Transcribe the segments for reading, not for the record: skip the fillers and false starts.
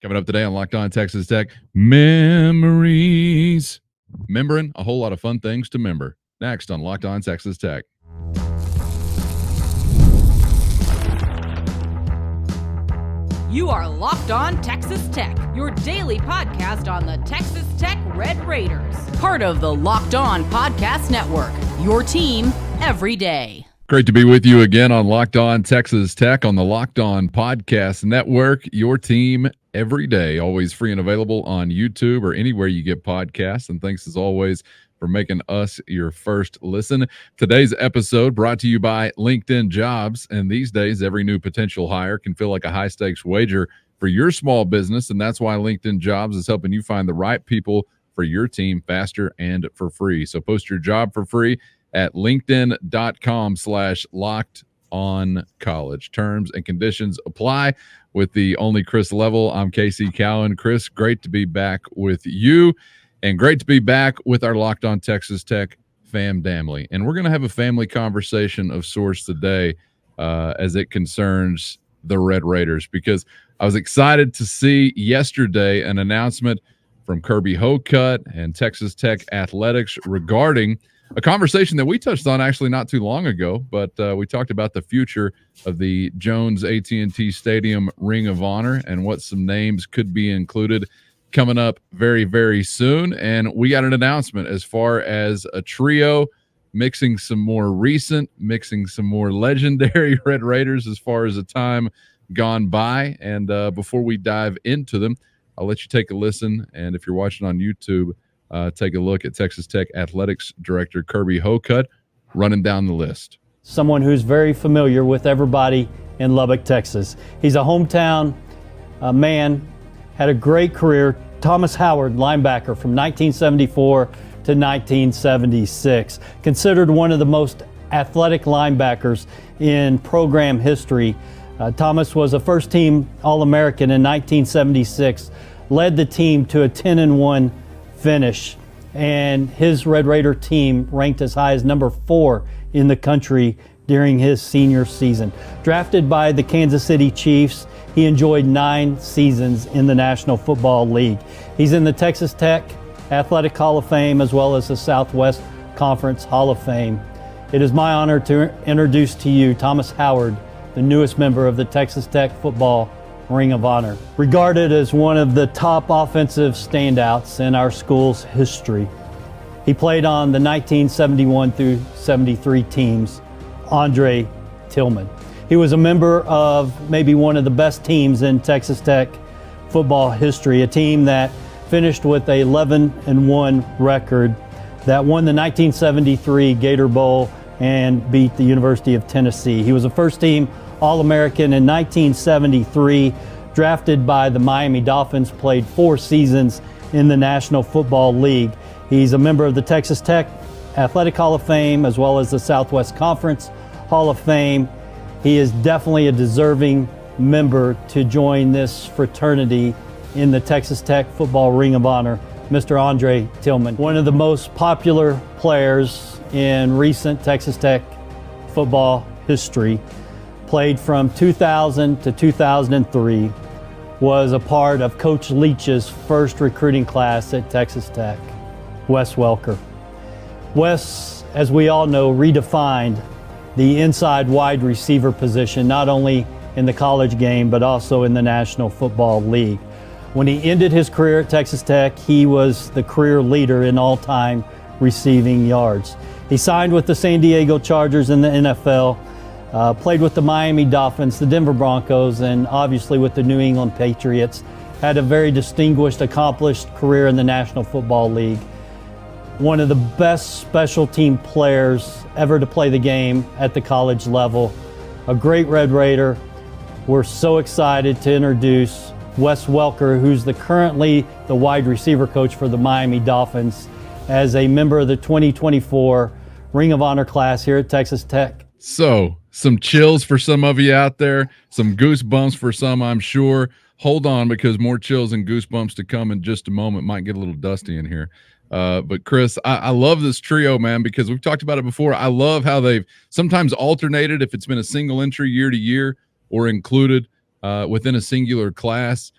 Coming up today on Locked On Texas Tech, memories. Remembering a whole lot of fun things to remember. Next on Locked On Texas Tech. You are Locked On Texas Tech, your daily podcast on the Texas Tech Red Raiders. Part of the Locked On Podcast Network, your team every day. Great to be with you again on Locked On Texas Tech on the Locked On Podcast Network, your team every day. Always free and available on YouTube or anywhere you get podcasts. And thanks as always for making us your first listen. Today's episode brought to you by LinkedIn Jobs. And these days, every new potential hire can feel like a high-stakes wager for your small business. And that's why LinkedIn Jobs is helping you find the right people for your team faster and for free. So post your job for free at linkedin.com/lockedoncollege. Terms and conditions apply with the only Chris level. I'm Casey Cowan. Chris, great to be back with you and great to be back with our Locked On Texas Tech family. And we're going to have a family conversation of sorts today as it concerns the Red Raiders, because I was excited to see yesterday an announcement from Kirby Hocutt and Texas Tech Athletics regarding a conversation that we touched on actually not too long ago, but we talked about the future of the Jones AT&T Stadium Ring of Honor and what some names could be included coming up very, very soon. And we got an announcement as far as a trio mixing some more recent, mixing some more legendary Red Raiders as far as the time gone by. And before we dive into them, I'll let you take a listen. And if you're watching on YouTube, take a look at Texas Tech Athletics Director Kirby Hocutt running down the list. Someone who's very familiar with everybody in Lubbock, Texas. He's a hometown man, had a great career. Thomas Howard, linebacker from 1974 to 1976. Considered one of the most athletic linebackers in program history. Thomas was a first-team All-American in 1976, led the team to a 10-1 finish, and his Red Raider team ranked as high as number 4 in the country during his senior season. Drafted by the Kansas City Chiefs, he enjoyed 9 seasons in the National Football League. He's in the Texas Tech Athletic Hall of Fame as well as the Southwest Conference Hall of Fame. It is my honor to introduce to you Thomas Howard, the newest member of the Texas Tech Football Ring of Honor. Regarded as one of the top offensive standouts in our school's history. He played on the 1971 through 73 teams, Andre Tillman. He was a member of maybe one of the best teams in Texas Tech football history, a team that finished with a 11-1 record that won the 1973 Gator Bowl and beat the University of Tennessee. He was a first-team All-American in 1973, drafted by the Miami Dolphins, played 4 seasons in the National Football League. He's a member of the Texas Tech Athletic Hall of Fame as well as the Southwest Conference Hall of Fame. He is definitely a deserving member to join this fraternity in the Texas Tech Football Ring of Honor, Mr. Andre Tillman. One of the most popular players in recent Texas Tech football history. Played from 2000 to 2003, was a part of Coach Leach's first recruiting class at Texas Tech, Wes Welker. Wes, as we all know, redefined the inside wide receiver position, not only in the college game, but also in the National Football League. When he ended his career at Texas Tech, he was the career leader in all-time receiving yards. He signed with the San Diego Chargers in the NFL, played with the Miami Dolphins, the Denver Broncos, and obviously with the New England Patriots. Had a very distinguished, accomplished career in the National Football League. One of the best special team players ever to play the game at the college level. A great Red Raider. We're so excited to introduce Wes Welker, who's currently the wide receiver coach for the Miami Dolphins, as a member of the 2024 Ring of Honor class here at Texas Tech. So, some chills for some of you out there, some goosebumps for some, I'm sure. Hold on, because more chills and goosebumps to come in just a moment. Might get a little dusty in here. But Chris, I love this trio, man, because we've talked about it before. I love how they've sometimes alternated if it's been a single entry year to year or included within a singular class.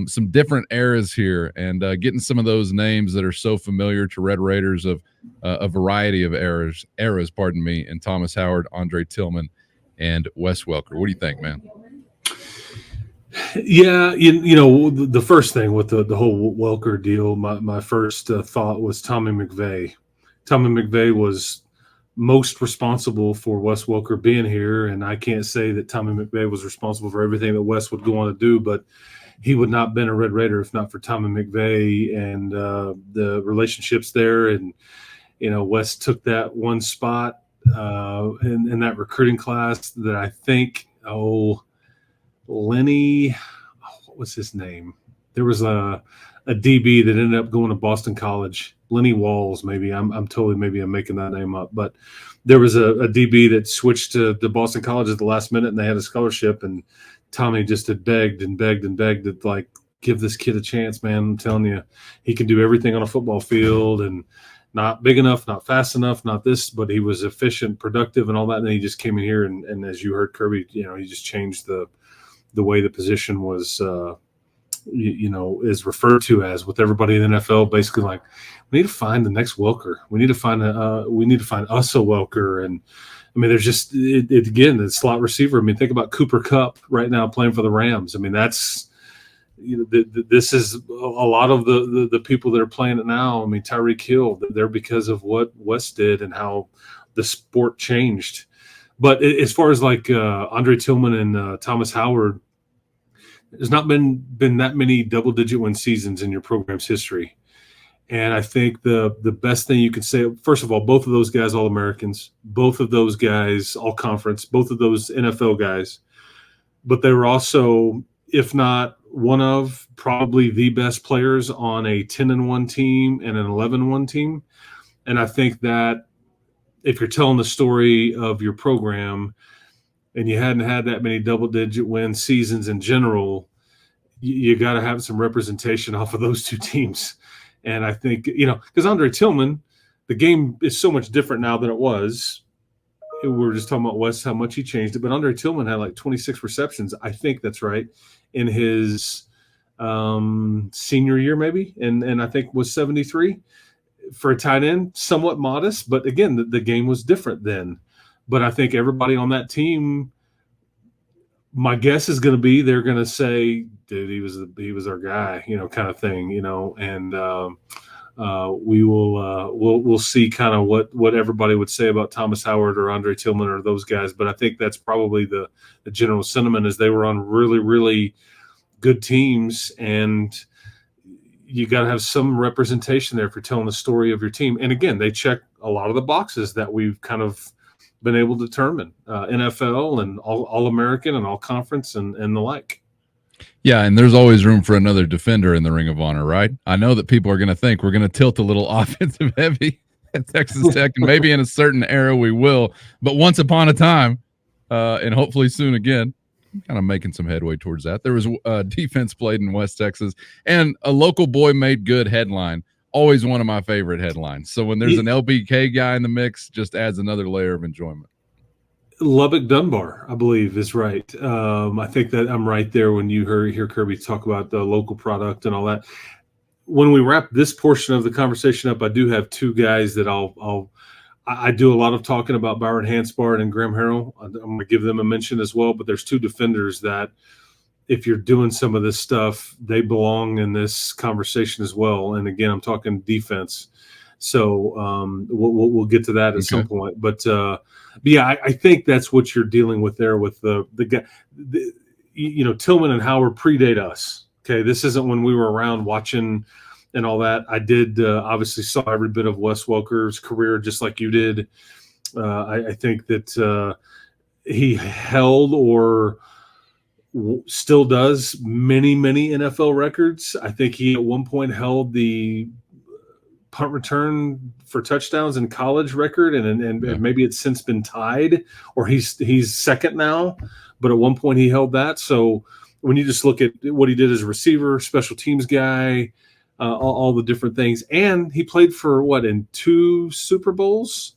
some different eras here, and getting some of those names that are so familiar to Red Raiders of a variety of eras, pardon me, and Thomas Howard, Andre Tillman, and Wes Welker. What do you think, man? Yeah, the first thing with the whole Welker deal, my first thought was Tommy McVeigh. Tommy McVeigh was most responsible for Wes Welker being here, and I can't say that Tommy McVeigh was responsible for everything that Wes would go on to do, but he would not have been a Red Raider if not for Tommy McVeigh and the relationships there. And, Wes took that one spot in that recruiting class that I think, Lenny, what was his name? There was a DB that ended up going to Boston College. Lenny Walls, maybe. I'm making that name up. But there was a DB that switched to Boston College at the last minute, and they had a scholarship, and Tommy just had begged and begged and begged to, like, give this kid a chance, man. I'm telling you, he can do everything on a football field, and not big enough, not fast enough, not this, but he was efficient, productive, and all that. And then he just came in here, and as you heard Kirby, he just changed the way the position was, is referred to as, with everybody in the NFL, basically like, we need to find the next Welker. We need to find us a Welker. And I mean, there's just again, the slot receiver. I mean, think about Cooper Kupp right now playing for the Rams. I mean, that's this is a lot of the people that are playing it now. I mean, Tyreek Hill, they're because of what Wes did and how the sport changed. But as far as like Andre Tillman and Thomas Howard, there's not been that many double-digit win seasons in your program's history. And I think the best thing you can say, first of all, both of those guys All-Americans, both of those guys All-Conference, both of those NFL guys. But they were also, if not one of, probably the best players on a 10-1 team and an 11-1 team. And I think that if you're telling the story of your program and you hadn't had that many double-digit win seasons in general, you got to have some representation off of those two teams. And I think, because Andre Tillman, the game is so much different now than it was. We were just talking about Wes, how much he changed it. But Andre Tillman had like 26 receptions, I think that's right, in his senior year maybe, and I think was 73 for a tight end, somewhat modest. But again, the game was different then. But I think everybody on that team, my guess is going to be they're going to say, dude, he was our guy, kind of thing, and we'll see kind of what everybody would say about Thomas Howard or Andre Tillman or those guys. But I think that's probably the general sentiment, is they were on really, really good teams, and you got to have some representation there for telling the story of your team. And again, they check a lot of the boxes that we've kind of been able to determine, NFL and all-American and all-conference and the like. Yeah, and there's always room for another defender in the Ring of Honor, right? I know that people are going to think we're going to tilt a little offensive heavy at Texas Tech, and maybe in a certain era we will. But once upon a time, and hopefully soon again, kind of making some headway towards that. There was defense played in West Texas, and a local boy made good headline. Always one of my favorite headlines. So when there's an LBK guy in the mix, just adds another layer of enjoyment. Lubbock Dunbar, I believe, is right. I think that I'm right there when you hear Kirby talk about the local product and all that. When we wrap this portion of the conversation up, I do have two guys that I do a lot of talking about, Byron Hanspard and Graham Harrell. I'm going to give them a mention as well, but there's two defenders that, if you're doing some of this stuff, they belong in this conversation as well. And again, I'm talking defense. So we'll get to that at some point. But yeah, I think that's what you're dealing with there with the guy. Tillman and Howard predate us. Okay, this isn't when we were around watching and all that. I did obviously saw every bit of Wes Welker's career, just like you did. I think that he held or still does many NFL records. I think he at one point held the punt return for touchdowns in college record, and maybe it's since been tied, or he's second now, but at one point he held that. So when you just look at what he did as a receiver, special teams guy, all the different things, and he played for in 2 Super Bowls,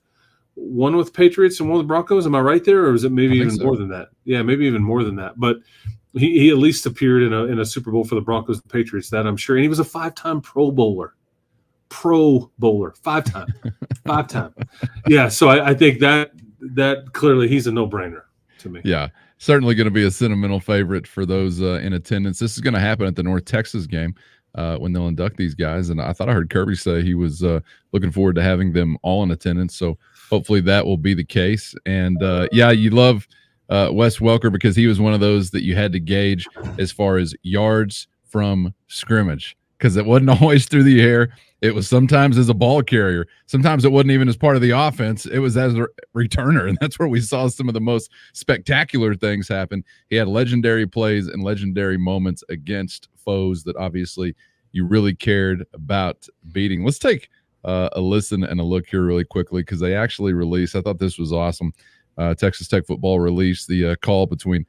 one with Patriots and one with Broncos. Am I right there, or is it maybe even more than that? Yeah, maybe even more than that. But He at least appeared in a Super Bowl for the Broncos and Patriots, that I'm sure. And he was a 5-time Pro Bowler. 5-time. Yeah, so I think that clearly he's a no-brainer to me. Yeah, certainly going to be a sentimental favorite for those in attendance. This is going to happen at the North Texas game when they'll induct these guys. And I thought I heard Kirby say he was looking forward to having them all in attendance. So hopefully that will be the case. And yeah, you love Wes Welker because he was one of those that you had to gauge as far as yards from scrimmage, because it wasn't always through the air. It was sometimes as a ball carrier. Sometimes it wasn't even as part of the offense. It was as a returner, and that's where we saw some of the most spectacular things happen. He had legendary plays and legendary moments against foes that obviously you really cared about beating. Let's take a listen and a look here really quickly, because they actually released, I thought this was awesome, Texas Tech football released the call between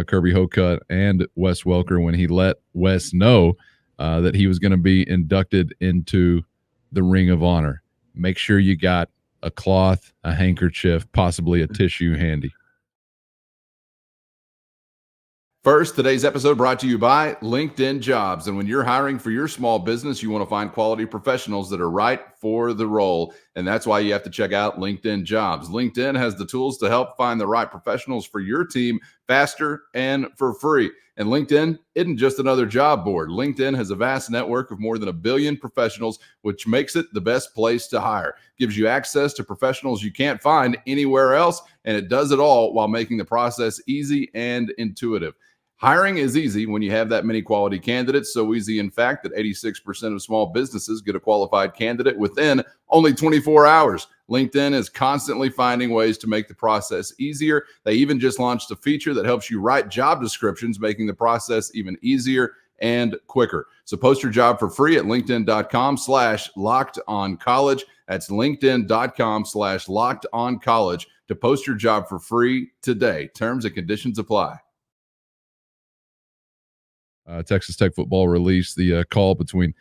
Kirby Hocutt and Wes Welker when he let Wes know that he was going to be inducted into the Ring of Honor. Make sure you got a cloth, a handkerchief, possibly a tissue handy. First, today's episode brought to you by LinkedIn Jobs. And when you're hiring for your small business, you want to find quality professionals that are right for the role. And that's why you have to check out LinkedIn Jobs. LinkedIn has the tools to help find the right professionals for your team faster and for free. And LinkedIn isn't just another job board. LinkedIn has a vast network of more than 1 billion professionals, which makes it the best place to hire. Gives you access to professionals you can't find anywhere else, and it does it all while making the process easy and intuitive. Hiring is easy when you have that many quality candidates. So easy, in fact, that 86% of small businesses get a qualified candidate within only 24 hours. LinkedIn is constantly finding ways to make the process easier. They even just launched a feature that helps you write job descriptions, making the process even easier and quicker. So post your job for free at linkedin.com/lockedoncollege. That's linkedin.com/lockedoncollege to post your job for free today. Terms and conditions apply. Texas Tech football released the call between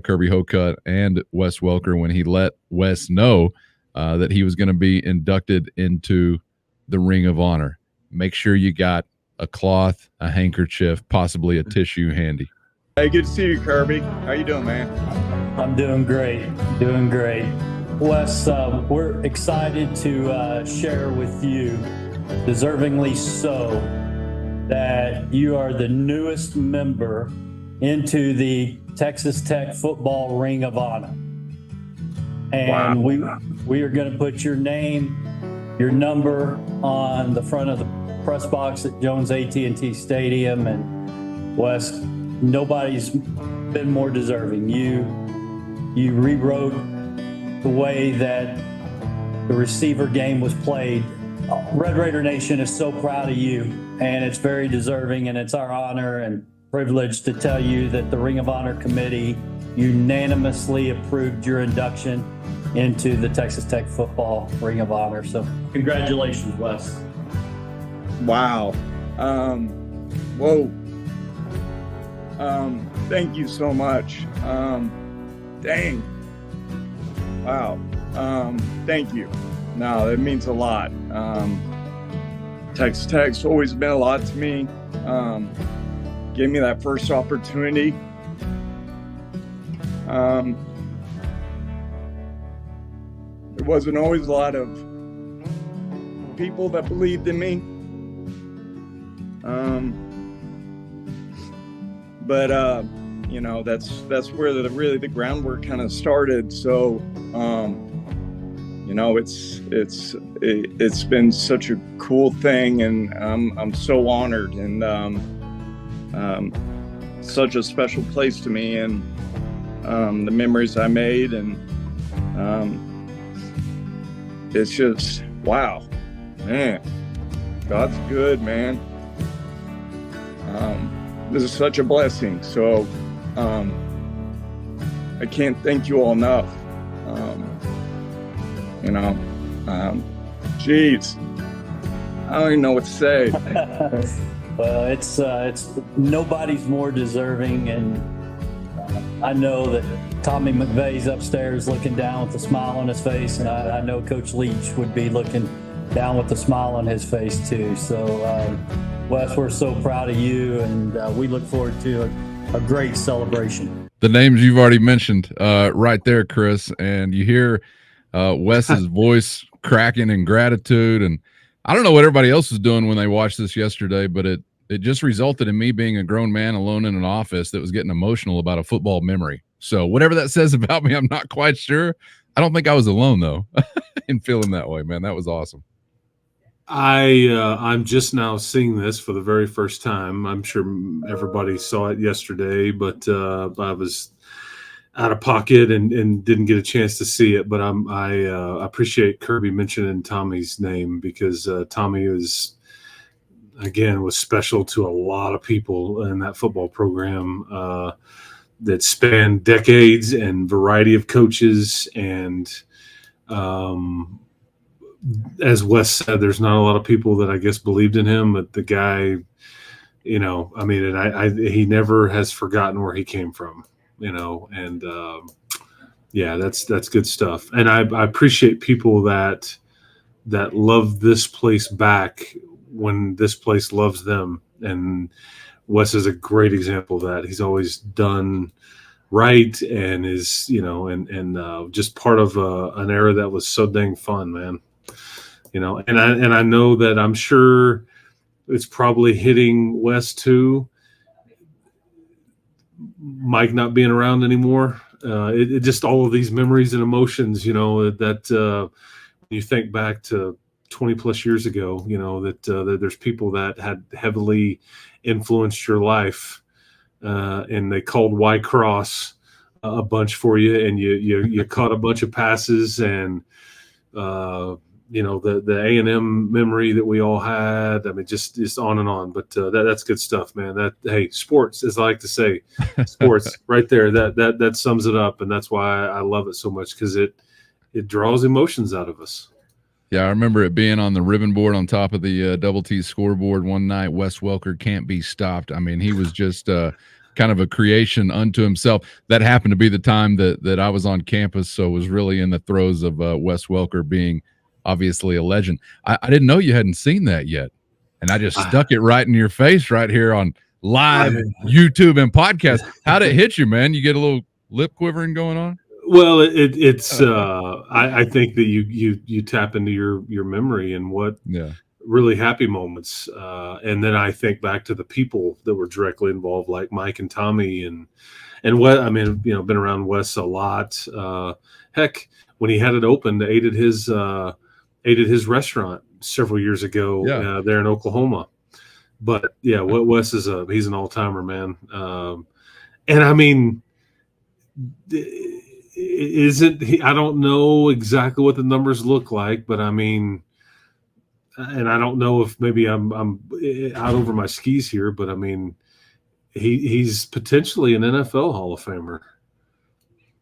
Kirby Hocutt and Wes Welker when he let Wes know that he was going to be inducted into the Ring of Honor. Make sure you got a cloth, a handkerchief, possibly a tissue handy. Hey, good to see you, Kirby. How you doing, man? I'm doing great. Wes, we're excited to share with you, deservingly so, that you are the newest member into the Texas Tech Football Ring of Honor. And wow. we are going to put your name, your number on the front of the press box at Jones AT&T Stadium. And Wes, nobody's been more deserving. You rewrote the way that the receiver game was played. Red Raider Nation is so proud of you, and it's very deserving, and it's our honor and privilege to tell you that the Ring of Honor Committee unanimously approved your induction into the Texas Tech Football Ring of Honor. So congratulations, Wes. Wow. Whoa. Thank you so much. Dang. Wow. Thank you. No, that means a lot. Texas Tech's always been a lot to me. Gave me that first opportunity. There wasn't always a lot of people that believed in me. But you know, that's where the groundwork kind of started. So, you know, it's been such a cool thing, and I'm so honored, and such a special place to me, and the memories I made, and it's just wow, man. God's good, man. This is such a blessing. So I can't thank you all enough. You know, geez, I don't even know what to say. Well, it's nobody's more deserving, and I know that Tommy McVeigh's upstairs looking down with a smile on his face, and I know Coach Leach would be looking down with a smile on his face too. So Wes, we're so proud of you, and we look forward to a great celebration. The names you've already mentioned right there, Chris, and you hear Wes's voice cracking in gratitude. And I don't know what everybody else was doing when they watched this yesterday, but it just resulted in me being a grown man alone in an office that was getting emotional about a football memory. So whatever that says about me, I'm not quite sure. I don't think I was alone, though, in feeling that way, man. That was awesome. I'm just now seeing this for the very first time. I'm sure everybody saw it yesterday, but I was out of pocket and didn't get a chance to see it. But I appreciate Kirby mentioning Tommy's name, because Tommy was special to a lot of people in that football program that spanned decades and variety of coaches. And as Wes said, there's not a lot of people that I guess believed in him, but the guy, he never has forgotten where he came from, and that's good stuff. And I appreciate people that love this place back when this place loves them. And Wes is a great example of that. He's always done right and is, just part of an era that was so dang fun, man. And I know that I'm sure it's probably hitting Wes too. Mike not being around anymore. It just all of these memories and emotions, that you think back to 20 plus years ago, that there's people that had heavily influenced your life, and they called Y Cross a bunch for you, and you caught a bunch of passes, and the A&M memory that we all had. I mean, just on and on. But that's good stuff, man. Sports, as I like to say, sports right there. That sums it up, and that's why I love it so much, because it draws emotions out of us. Yeah, I remember it being on the ribbon board on top of the Double T scoreboard one night. Wes Welker can't be stopped. I mean, he was just kind of a creation unto himself. That happened to be the time that I was on campus, so it was really in the throes of Wes Welker being obviously a legend. I didn't know you hadn't seen that yet, and I just stuck it right in your face right here on live YouTube and podcast. How'd it hit you, man? You get a little lip quivering going on? Well, it's I think that you tap into your memory and what really happy moments, and then I think back to the people that were directly involved, like Mike and Tommy, and what I mean, been around Wes a lot. Heck, when he had it open, ate at his restaurant several years ago there in Oklahoma. But Wes is he's an all-timer, man. And I mean, I don't know exactly what the numbers look like, but I mean, and I don't know if maybe I'm out over my skis here, but I mean, he's potentially an NFL Hall of Famer.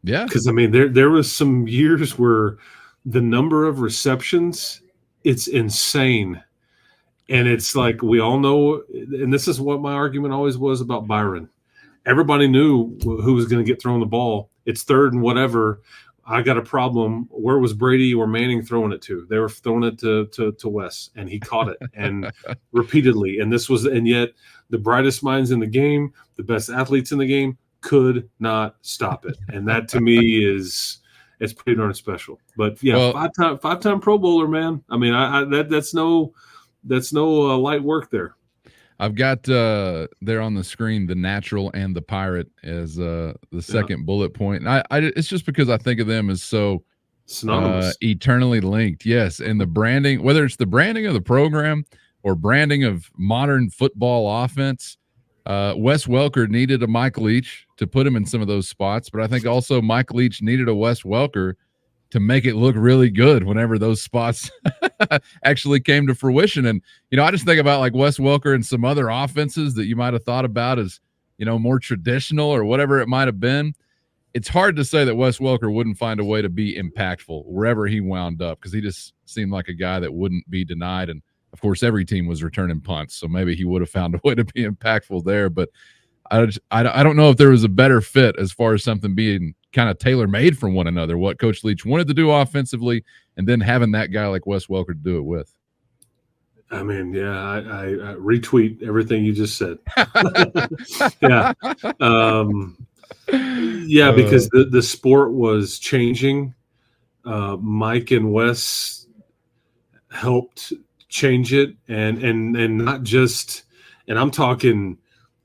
Yeah, because I mean, there was some years where the number of receptions, it's insane. And it's like, we all know, and this is what my argument always was about Byron. Everybody knew who was going to get thrown the ball. It's third and whatever. I got a problem. Where was Brady or Manning throwing it to? They were throwing it to Wes, and he caught it, and repeatedly. And yet the brightest minds in the game, the best athletes in the game, could not stop it. And that to me it's pretty darn special. But five-time Pro Bowler, man. I mean, that's no light work there. I've got there on the screen the natural and the pirate as the second bullet point. And it's just because I think of them as so eternally linked. Yes, and the branding, whether it's the branding of the program or branding of modern football offense, Wes Welker needed a Mike Leach to put him in some of those spots, but I think also Mike Leach needed a Wes Welker to make it look really good whenever those spots actually came to fruition. And, I just think about like Wes Welker and some other offenses that you might have thought about as, more traditional or whatever it might have been. It's hard to say that Wes Welker wouldn't find a way to be impactful wherever he wound up, because he just seemed like a guy that wouldn't be denied. And of course, every team was returning punts, so maybe he would have found a way to be impactful there. But I don't know if there was a better fit as far as something being kind of tailor-made for one another, what Coach Leach wanted to do offensively, and then having that guy like Wes Welker to do it with. I mean, yeah, I retweet everything you just said. Yeah. Yeah, because the sport was changing. Mike and Wes helped change it, and not just, and I'm talking,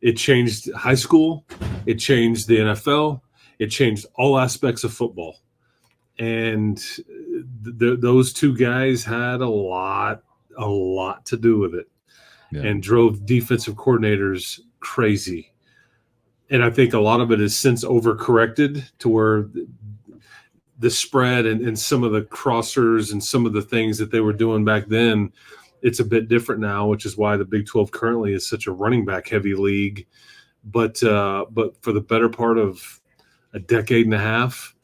it changed high school, it changed the NFL, it changed all aspects of football. And those two guys had a lot to do with it, and drove defensive coordinators crazy. And I think a lot of it is since overcorrected to where the spread and some of the crossers and some of the things that they were doing back then, it's a bit different now, which is why the Big 12 currently is such a running back heavy league. But for the better part of a decade and a half,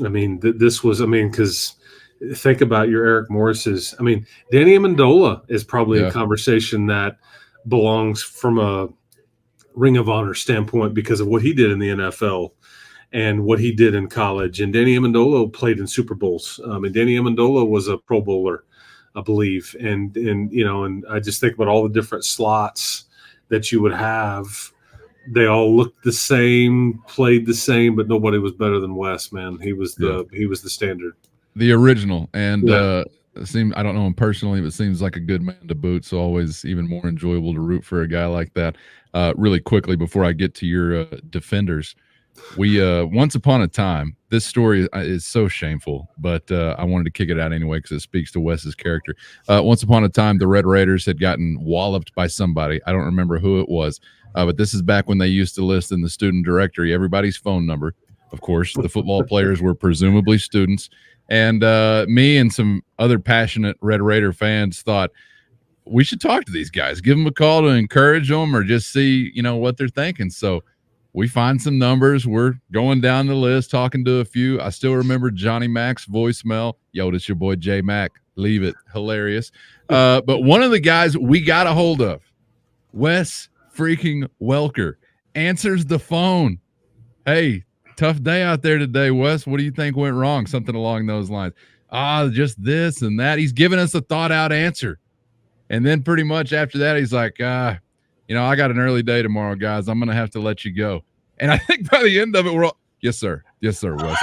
I mean, this was, I mean, because think about your Eric Morris's. I mean, Danny Amendola is probably a conversation that belongs from a Ring of Honor standpoint because of what he did in the NFL and what he did in college. And Danny Amendola played in Super Bowls. And Danny Amendola was a Pro Bowler, I believe. And you know, and I just think about all the different slots that you would have. They all looked the same, played the same, but nobody was better than Wes, man. He was the standard. The original. And seemed, I don't know him personally, but seems like a good man to boot. So always even more enjoyable to root for a guy like that. Really quickly before I get to your defenders, we once upon a time, this story is so shameful, but I wanted to kick it out anyway because it speaks to Wes's character. Once upon a time, the Red Raiders had gotten walloped by somebody. I don't remember who it was, but this is back when they used to list in the student directory everybody's phone number. Of course, the football players were presumably students. And me and some other passionate Red Raider fans thought we should talk to these guys, give them a call to encourage them or just see, you know, what they're thinking. So we find some numbers. We're going down the list, talking to a few. I still remember Johnny Mac's voicemail. Yo, this your boy J Mac. Leave it. Hilarious. But one of the guys we got a hold of, Wes freaking Welker, answers the phone. Hey, tough day out there today, Wes. What do you think went wrong? Something along those lines. Just this and that. He's giving us a thought out answer. And then pretty much after that, he's like, you know, I got an early day tomorrow, guys. I'm going to have to let you go. And I think by the end of it, we're all, yes, sir. Yes, sir, Wes.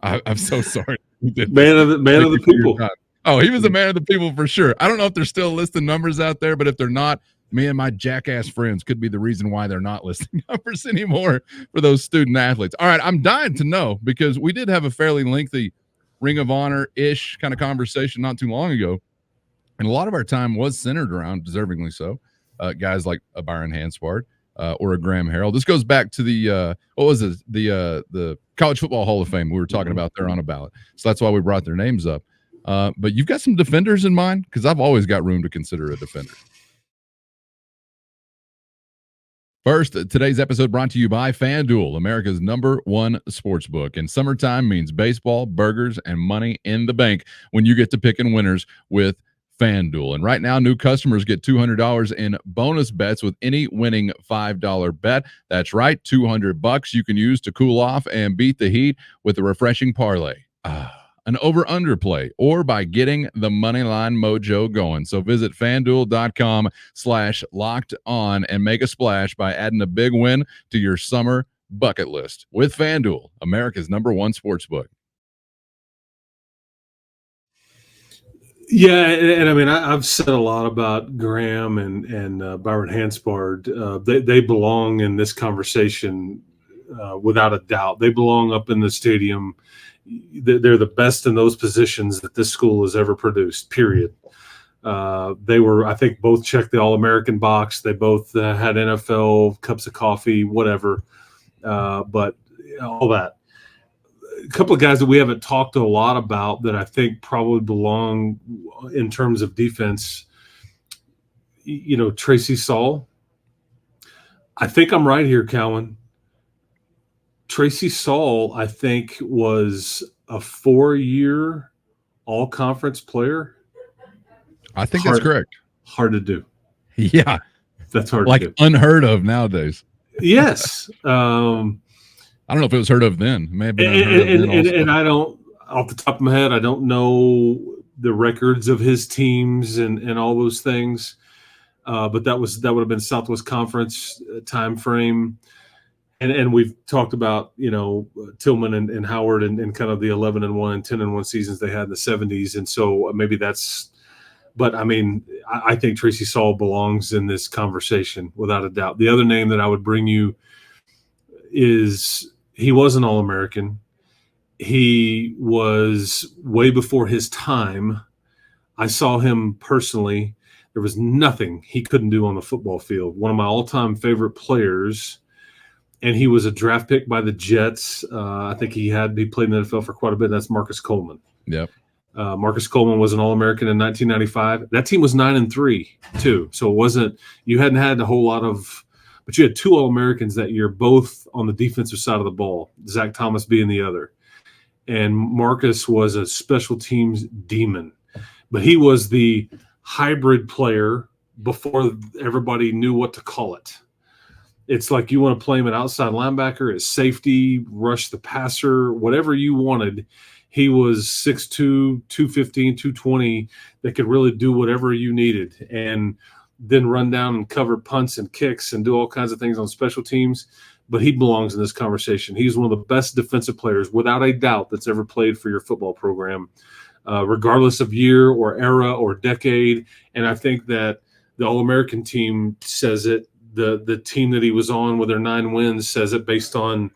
I'm so sorry. Man of the people. Oh, he was a man of the people for sure. I don't know if they're still listing numbers out there, but if they're not, me and my jackass friends could be the reason why they're not listing numbers anymore for those student athletes. All right, I'm dying to know because we did have a fairly lengthy Ring of Honor-ish kind of conversation not too long ago, and a lot of our time was centered around, deservingly so, guys like a Byron Hanspard or a Graham Harrell. This goes back to the what was it? The College Football Hall of Fame we were talking about there on a ballot. So that's why we brought their names up. But you've got some defenders in mind because I've always got room to consider a defender. First, today's episode brought to you by FanDuel, America's #1 sportsbook. And summertime means baseball, burgers, and money in the bank when you get to picking winners with FanDuel. And right now, new customers get $200 in bonus bets with any winning $5 bet. That's right, $200 you can use to cool off and beat the heat with a refreshing parlay. An over-under play, or by getting the money line mojo going. So visit FanDuel.com/locked-on and make a splash by adding a big win to your summer bucket list with FanDuel, America's #1 sportsbook. Yeah, and I mean, I've said a lot about Graham and Byron Hanspard. They belong in this conversation without a doubt. They belong up in the stadium. They're the best in those positions that this school has ever produced, period. They were, I think, both checked the All-American box. They both had NFL cups of coffee, whatever. But all that. A couple of guys that we haven't talked a lot about that I think probably belong in terms of defense, you know, Tracy Saul. I think I'm right here, Cowan. Tracy Saul, I think, was a 4-year all-conference player. I think that's correct. Hard to do. Yeah. That's hard to do. Like unheard of nowadays. Yes. I don't know if it was heard of then. It may have been unheard of then also. And I don't, off the top of my head, I don't know the records of his teams and all those things. But that would have been Southwest Conference time frame. And we've talked about, Tillman and Howard and kind of the 11-1 and 10-1 seasons they had in the 70s. And so maybe that's – but, I mean, I think Tracy Saul belongs in this conversation without a doubt. The other name that I would bring you is he was an All-American. He was way before his time. I saw him personally. There was nothing he couldn't do on the football field. One of my all-time favorite players – and he was a draft pick by the Jets. I think he played in the NFL for quite a bit. That's Marcus Coleman. Yep. Marcus Coleman was an All-American in 1995. That team was 9-3 too. So it wasn't, you hadn't had a whole lot of, but you had 2 All-Americans that year, both on the defensive side of the ball, Zach Thomas being the other. And Marcus was a special teams demon, but he was the hybrid player before everybody knew what to call it. It's like you want to play him at outside linebacker, at safety, rush the passer, whatever you wanted. He was 6'2", 215, 220 that could really do whatever you needed and then run down and cover punts and kicks and do all kinds of things on special teams. But he belongs in this conversation. He's one of the best defensive players, without a doubt, that's ever played for your football program, regardless of year or era or decade. And I think that the All-American team says it. The team that he was on with their 9 wins says it based on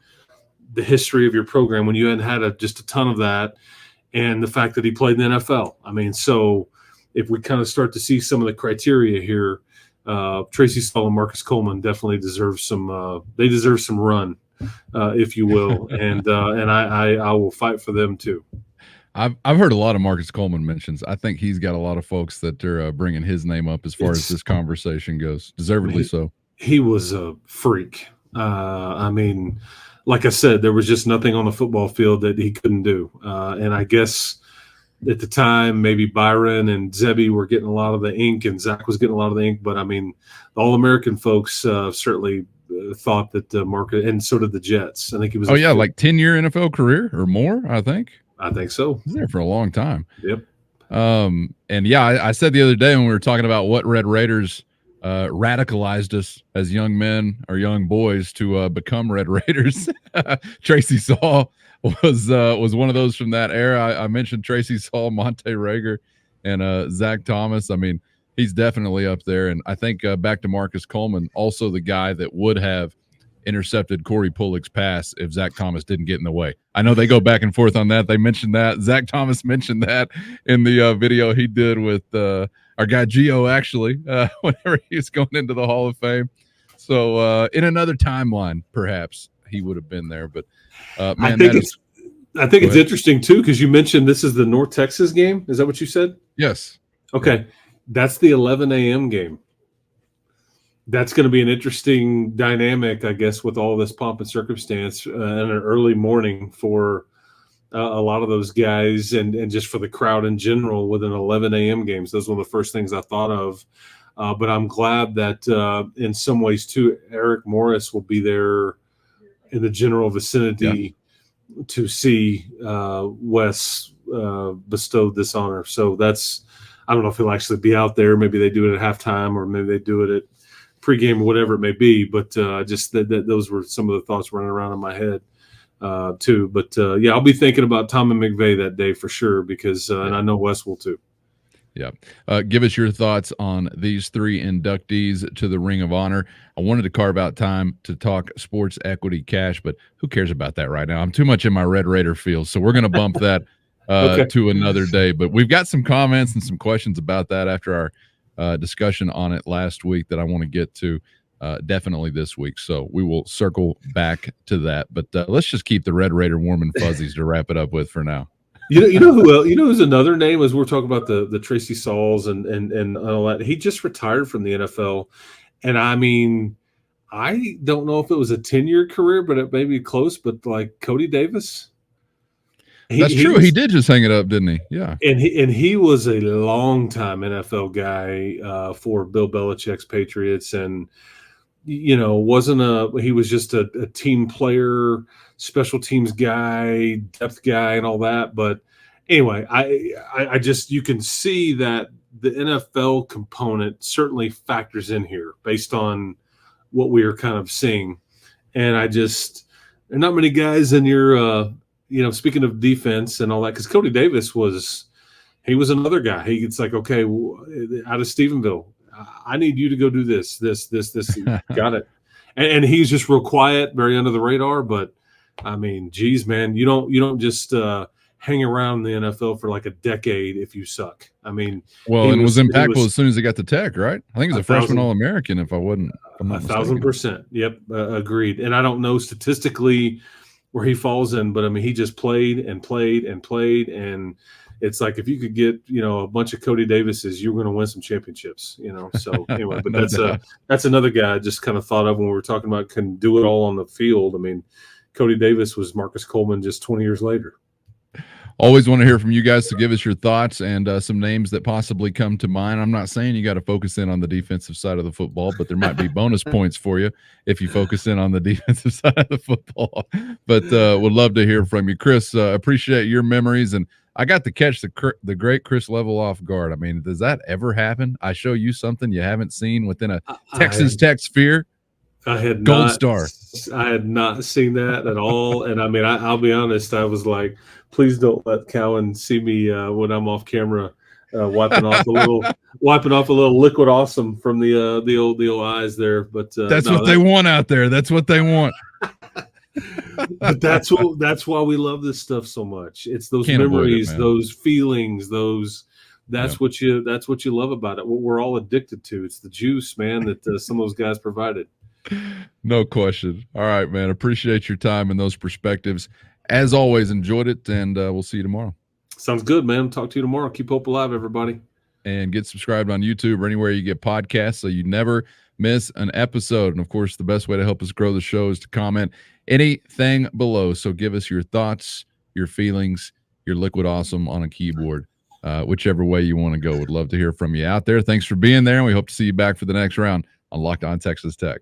the history of your program when you hadn't had just a ton of that and the fact that he played in the NFL. I mean, so if we kind of start to see some of the criteria here, Tracy Saul and Marcus Coleman definitely deserve some they deserve some run, if you will. and I will fight for them too. I've heard a lot of Marcus Coleman mentions. I think he's got a lot of folks that are bringing his name up as far as this conversation goes. Deservedly so. He was a freak. I mean, like I said, there was just nothing on the football field that he couldn't do. And I guess at the time, maybe Byron and Zebby were getting a lot of the ink and Zach was getting a lot of the ink. But, I mean, the All-American folks certainly thought that Marcus – and so did the Jets. I think he was – Oh, yeah, like 10-year NFL career or more, I think. I think so. He was there for a long time. Yep. And, yeah, I said the other day when we were talking about what Red Raiders – radicalized us as young men or young boys to become Red Raiders. Tracy Saul was one of those from that era. I mentioned Tracy Saul, Monte Rager, and Zach Thomas. I mean, he's definitely up there. And I think back to Marcus Coleman, also the guy that would have intercepted Corey Pullick's pass if Zach Thomas didn't get in the way. I know they go back and forth on that. They mentioned that. Zach Thomas mentioned that in the video he did with our guy Gio, actually, whenever he was going into the Hall of Fame. So in another timeline, perhaps he would have been there. But man, I think it's interesting too, because you mentioned this is the North Texas game. Is that what you said? Yes. Okay, that's the 11 a.m. game. That's going to be an interesting dynamic, I guess, with all this pomp and circumstance and an early morning for a lot of those guys and just for the crowd in general with an 11 a.m. game. So those were the first things I thought of. But I'm glad that in some ways, too, Eric Morris will be there in the general vicinity to see Wes bestowed this honor. So that's – I don't know if he'll actually be out there. Maybe they do it at halftime or maybe they do it at pregame or whatever it may be, but just that those were some of the thoughts running around in my head too. But I'll be thinking about Tom and McVay that day for sure because and I know Wes will too. Yeah. Give us your thoughts on these 3 inductees to the Ring of Honor. I wanted to carve out time to talk sports equity cash, but who cares about that right now? I'm too much in my Red Raider field, so we're going to bump that to another day. But we've got some comments and some questions about that after our discussion on it last week that I want to get to definitely this week. So we will circle back to that. But let's just keep the Red Raider warm and fuzzies to wrap it up with for now. You know who else? You know who's another name as we're talking about the Tracy Sauls and all that. He just retired from the NFL, and I mean, I don't know if it was a 10-year career, but it may be close. But like Cody Davis. That's true. He did just hang it up, didn't he? Yeah. And he was a long-time NFL guy for Bill Belichick's Patriots, and he was just a team player, special teams guy, depth guy, and all that. But anyway, I just, you can see that the NFL component certainly factors in here based on what we are kind of seeing. And there are not many guys in your, speaking of defense and all that, because Cody Davis was another guy. It's like, okay, out of Stephenville, I need you to go do this. Got it. And he's just real quiet, very under the radar. But I mean, geez, man, you don't just hang around the NFL for like a decade if you suck. I mean, it was impactful as soon as he got to Tech, right? I think he was a freshman All-American, if I'm not mistaken. 1,000%. Yep, agreed. And I don't know statistically where he falls in, but I mean, he just played and played and played, and it's like if you could get a bunch of Cody Davises, you're going to win some championships. So anyway, but that's another guy I just kind of thought of when we were talking about can do it all on the field. I mean, Cody Davis was Marcus Coleman just 20 years later. Always want to hear from you guys to give us your thoughts and some names that possibly come to mind. I'm not saying you got to focus in on the defensive side of the football, but there might be bonus points for you if you focus in on the defensive side of the football. But would love to hear from you. Chris, appreciate your memories. And I got to catch the great Chris Level off guard. I mean, does that ever happen? I show you something you haven't seen within a Texas Tech sphere? I had Gold star. I had not seen that at all. And I mean, I'll be honest. I was like, please don't let Cowan see me when I'm off camera, wiping off a little liquid awesome from the old eyes there. But that's what they want out there. That's what they want. But that's why we love this stuff so much. It's those memories, those feelings, that's what you love about it. What we're all addicted to. It's the juice, man, that some of those guys provided. No question. All right, man. Appreciate your time and those perspectives. As always, enjoyed it, and we'll see you tomorrow. Sounds good, man. Talk to you tomorrow. Keep hope alive, everybody. And get subscribed on YouTube or anywhere you get podcasts so you never miss an episode. And, of course, the best way to help us grow the show is to comment anything below. So give us your thoughts, your feelings, your liquid awesome on a keyboard, whichever way you want to go. Would love to hear from you out there. Thanks for being there, and we hope to see you back for the next round on Locked On Texas Tech.